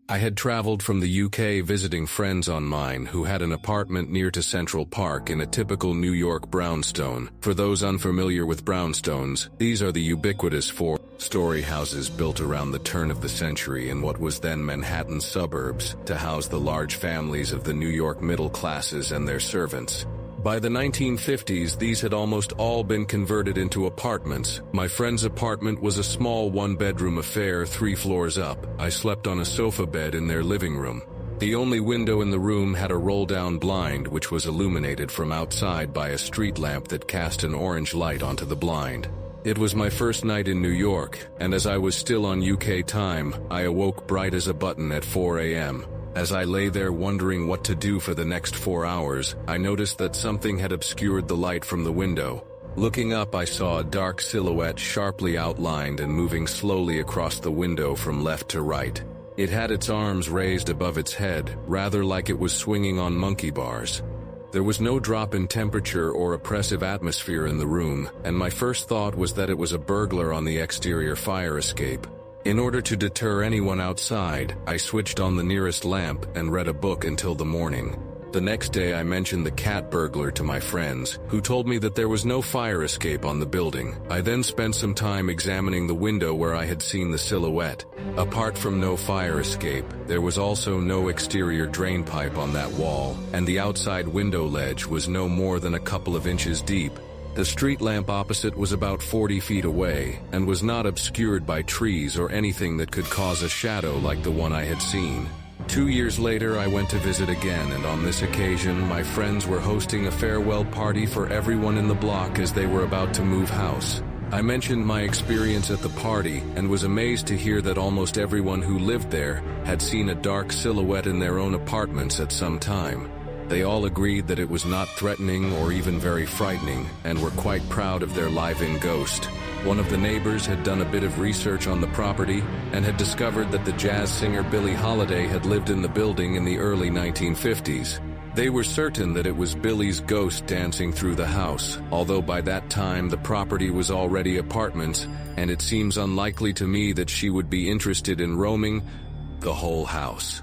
I had traveled from the UK visiting friends on mine who had an apartment near to Central Park in a typical New York brownstone. For those unfamiliar with brownstones, these are the ubiquitous four-story houses built around the turn of the century in what was then Manhattan suburbs to house the large families of the New York middle classes and their servants. By the 1950s, these had almost all been converted into apartments. My friend's apartment was a small one-bedroom affair 3 floors up. I slept on a sofa bed in their living room. The only window in the room had a roll-down blind which was illuminated from outside by a street lamp that cast an orange light onto the blind. It was my first night in New York, and as I was still on UK time, I awoke bright as a button at 4 a.m. As I lay there wondering what to do for the next 4 hours, I noticed that something had obscured the light from the window. Looking up, I saw a dark silhouette sharply outlined and moving slowly across the window from left to right. It had its arms raised above its head, rather like it was swinging on monkey bars. There was no drop in temperature or oppressive atmosphere in the room, and my first thought was that it was a burglar on the exterior fire escape. In order to deter anyone outside, I switched on the nearest lamp and read a book until the morning. The next day I mentioned the cat burglar to my friends, who told me that there was no fire escape on the building. I then spent some time examining the window where I had seen the silhouette. Apart from no fire escape, there was also no exterior drain pipe on that wall, and the outside window ledge was no more than a couple of inches deep. The street lamp opposite was about 40 feet away, and was not obscured by trees or anything that could cause a shadow like the one I had seen. 2 years later, I went to visit again, and on this occasion, my friends were hosting a farewell party for everyone in the block as they were about to move house. I mentioned my experience at the party, and was amazed to hear that almost everyone who lived there had seen a dark silhouette in their own apartments at some time. They all agreed that it was not threatening or even very frightening, and were quite proud of their live-in ghost. One of the neighbors had done a bit of research on the property and had discovered that the jazz singer Billie Holiday had lived in the building in the early 1950s. They were certain that it was Billie's ghost dancing through the house, although by that time the property was already apartments, and it seems unlikely to me that she would be interested in roaming the whole house.